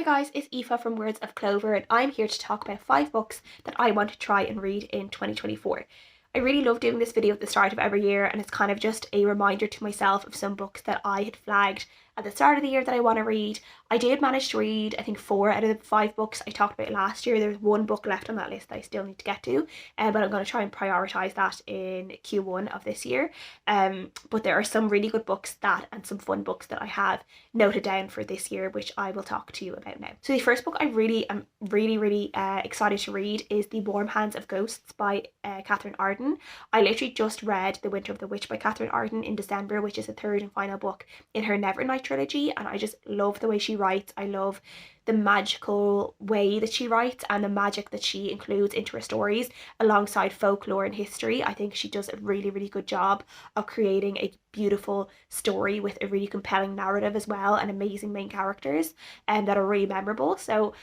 guys, it's Aoife from Words of Clover, and I'm here to talk about 5 books that I want to try and read in 2024. I really love doing this video at the start of every year, and it's kind of just a reminder to myself of some books that I had flagged at the start of the year that I want to read. I did manage to read, I think, 4 out of the 5 books I talked about last year. There's one book left on that list that I still need to get to, but I'm going to try and prioritise that in Q1 of this year. But there are some really good books and some fun books that I have noted down for this year, which I will talk to you about now. So the first book I really am really excited to read is The Warm Hands of Ghosts by Katherine Arden. I literally just read The Winter of the Witch by Katherine Arden in December, which is the 3rd and final book in her Nevernight trilogy, and I just love the way she writes. I love the magical way that she writes and the magic that she includes into her stories alongside folklore and history. I think she does a really good job of creating a beautiful story with a really compelling narrative as well, and amazing main characters that are really memorable. So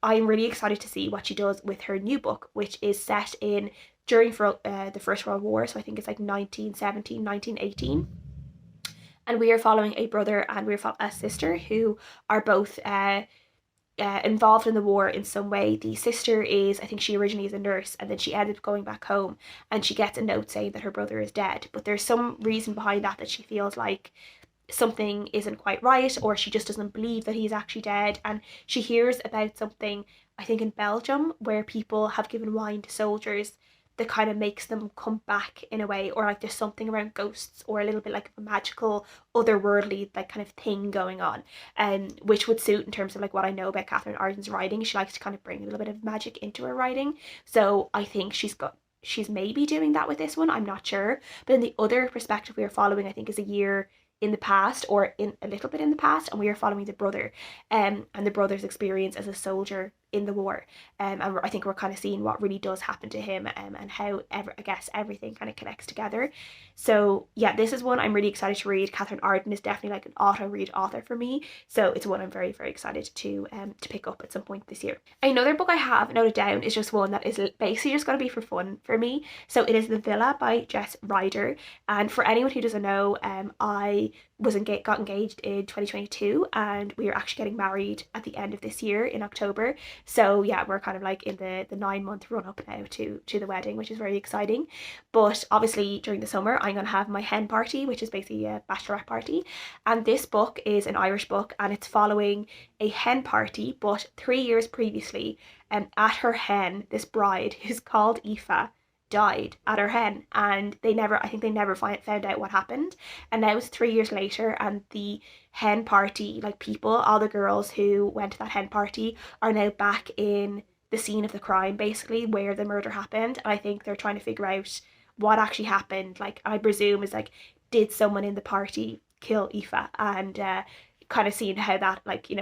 I'm really excited to see what she does with her new book, which is set in during the First World War. So I think it's like 1917, 1918. And we are following a brother and we're following a sister who are both involved in the war in some way. The sister is, I think she originally is a nurse, and then she ended up going back home and she gets a note saying that her brother is dead. But there's some reason behind that she feels like something isn't quite right, or she just doesn't believe that he's actually dead. And she hears about something, I think in Belgium, where people have given wine to soldiers that kind of makes them come back in a way, or like there's something around ghosts or a little bit like a magical otherworldly like kind of thing going on, and which would suit in terms of like what I know about Katherine Arden's writing. She likes to kind of bring a little bit of magic into her writing, so I think she's maybe doing that with this one, I'm not sure. But in the other perspective we are following, I think, is a year in the past, or in a little bit in the past, and we are following the brother and the brother's experience as a soldier in the war, and I think we're kind of seeing what really does happen to him, and how I guess everything kind of connects together. So yeah, this is one I'm really excited to read. Katherine Arden is definitely like an auto-read author for me, so it's one I'm very excited to pick up at some point this year. Another book I have noted down is just one that is basically just going to be for fun for me. So it is The Villa by Jess Rider, and for anyone who doesn't know, I got engaged in 2022, and we are actually getting married at the end of this year in October. So yeah, we're kind of like in the 9-month run up now to the wedding, which is very exciting. But obviously during the summer I'm going to have my hen party, which is basically a bachelorette party. And this book is an Irish book, and it's following a hen party, but 3 years previously, at her hen, this bride who's called Aoife died at her hen, and I think they never found out what happened. And now it's 3 years later, and the hen party, like people, all the girls who went to that hen party are now back in the scene of the crime, basically where the murder happened. And I think they're trying to figure out what actually happened. Like, I presume is like, did someone in the party kill Aoife? And kind of seeing how that, like,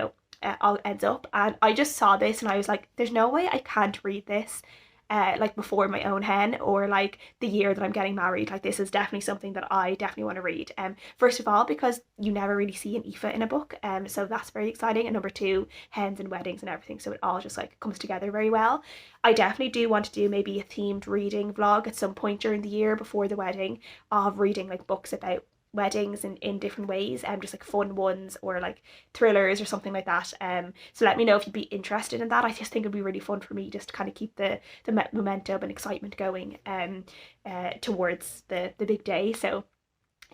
all ends up. And I just saw this and I was like, there's no way I can't read this like before my own hen, or like the year that I'm getting married. Like, this is definitely something that I definitely want to read. First of all, because you never really see an Aoife in a book, so that's very exciting. And number 2, hens and weddings and everything, so it all just like comes together very well. I definitely do want to do maybe a themed reading vlog at some point during the year before the wedding, of reading like books about weddings in different ways, just like fun ones or like thrillers or something like that. So let me know if you'd be interested in that. I just think it'd be really fun for me just to kind of keep the momentum and excitement going towards the big day. So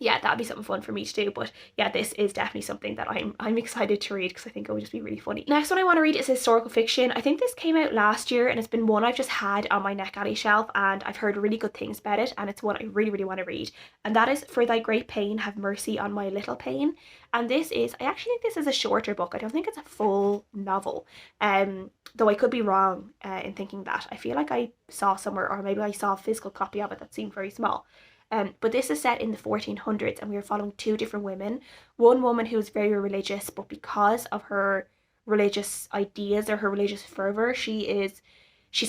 yeah, that'd be something fun for me to do. But yeah, this is definitely something that I'm excited to read, because I think it would just be really funny. Next one I want to read is historical fiction. I think this came out last year, and it's been one I've just had on my NetGalley shelf, and I've heard really good things about it, and it's one I really want to read. And that is For Thy Great Pain Have Mercy on My Little Pain. And I actually think this is a shorter book. I don't think it's a full novel. Though I could be wrong in thinking that. I feel like I saw somewhere, or maybe I saw a physical copy of it that seemed very small. But this is set in the 1400s, and we are following 2 different women. One woman who is very religious, but because of her religious ideas or her religious fervor, she's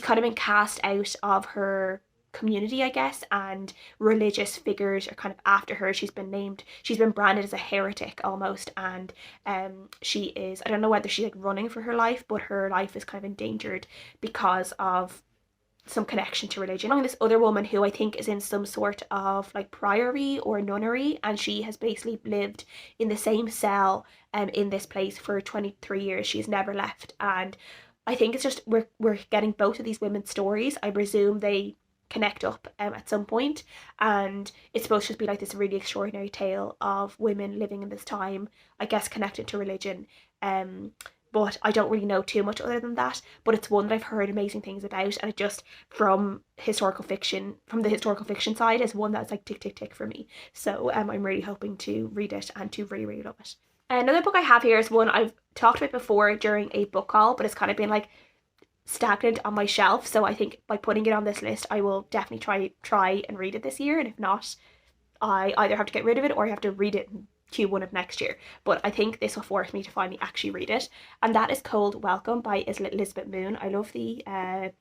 kind of been cast out of her community, I guess, and religious figures are kind of after her. She's been branded as a heretic almost, and she is, I don't know whether she's like running for her life, but her life is kind of endangered because of some connection to religion. And this other woman who I think is in some sort of like priory or nunnery, and she has basically lived in the same cell in this place for 23 years. She's never left, and I think it's just we're getting both of these women's stories. I presume they connect up at some point, and it's supposed to be like this really extraordinary tale of women living in this time, I guess connected to religion. But I don't really know too much other than that. But it's one that I've heard amazing things about, and it just from the historical fiction side is one that's like tick tick tick for me. So I'm really hoping to read it and to really really love it. Another book I have here is one I've talked about before during a book haul, but it's kind of been like stagnant on my shelf. So I think by putting it on this list, I will definitely try and read it this year. And if not, I either have to get rid of it or I have to read it Q1 of next year. But I think this will force me to finally actually read it, and that is Cold Welcome by Elizabeth Moon. I love the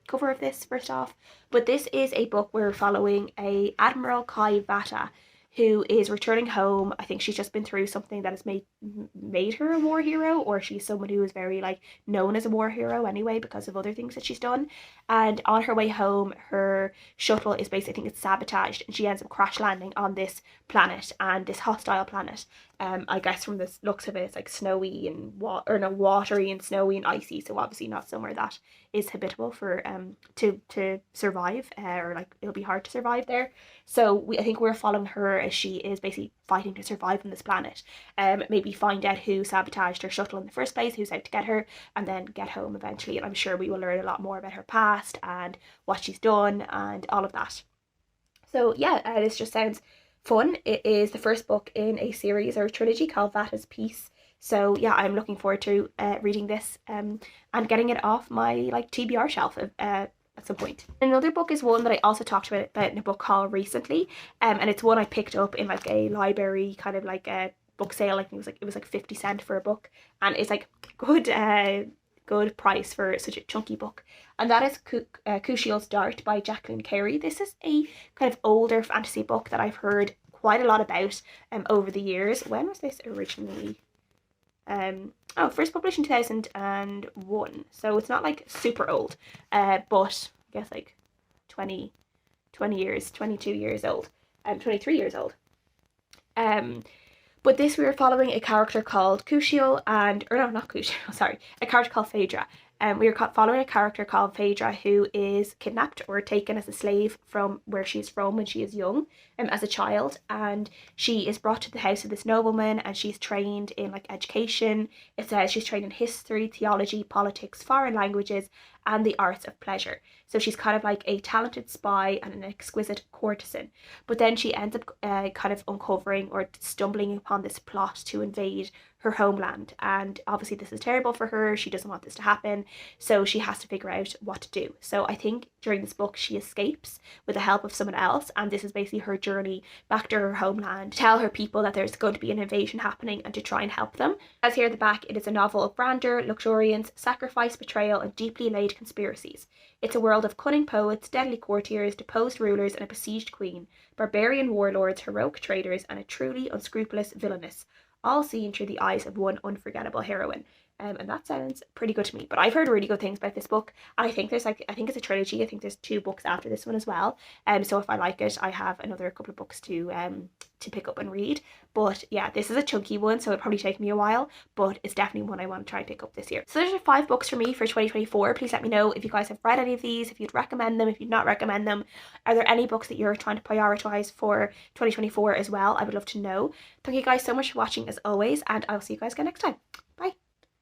cover of this first off, but this is a book where we're following a Admiral Kai Vata who is returning home. I think she's just been through something that has made her a war hero, or she's someone who is very like known as a war hero anyway because of other things that she's done. And on her way home, her shuttle is basically, I think it's sabotaged, and she ends up crash landing on this planet, and this hostile planet. I guess from the looks of it, it's like snowy and watery and snowy and icy. So obviously not somewhere that is habitable for to survive, or like it'll be hard to survive there. So I think we're following her as she is basically fighting to survive on this planet. Maybe find out who sabotaged her shuttle in the first place, who's out to get her, and then get home eventually. And I'm sure we will learn a lot more about her past and what she's done and all of that. So yeah, this just sounds fun. It is the first book in a series or a trilogy called Vata's Peace. So yeah, I'm looking forward to reading this and getting it off my like TBR shelf at some point. Another book is one that I also talked about in a book haul recently, and it's one I picked up in like a library kind of like a book sale. Like it was like 50 cents for a book, and it's like good price for such a chunky book, and that is Kushiel's Dart by Jacqueline Carey. This is a kind of older fantasy book that I've heard quite a lot about over the years. When was this originally? First published in 2001, so it's not like super old, but I guess like 20 years, 22 years old, 23 years old. But this we were following a character called Kushiel a character called Phaedra. We are following a character called Phaedra who is kidnapped or taken as a slave from where she's from when she is young, as a child, and she is brought to the house of this nobleman, and she's trained in like education. It says she's trained in history, theology, politics, foreign languages, and the arts of pleasure. So she's kind of like a talented spy and an exquisite courtesan. But then she ends up kind of uncovering or stumbling upon this plot to invade her homeland, and obviously this is terrible for her. She doesn't want this to happen, so she has to figure out what to do. So I think during this book she escapes with the help of someone else, and this is basically her journey back to her homeland to tell her people that there's going to be an invasion happening and to try and help them. As here at the back, it is a novel of grandeur, luxuriance, sacrifice, betrayal, and deeply laid conspiracies. It's a world of cunning poets, deadly courtiers, deposed rulers, and a besieged queen, barbarian warlords, heroic traders, and a truly unscrupulous villainess, all seen through the eyes of one unforgettable heroine. And that sounds pretty good to me. But I've heard really good things about this book, and I think it's a trilogy. I think there's 2 books after this one as well. So if I like it, I have another couple of books to pick up and read. But yeah, this is a chunky one, so it'll probably take me a while, but it's definitely one I want to try and pick up this year. So those are 5 books for me for 2024. Please let me know if you guys have read any of these, if you'd recommend them, if you'd not recommend them. Are there any books that you're trying to prioritize for 2024 as well? I would love to know. Thank you guys so much for watching as always, and I'll see you guys again next time.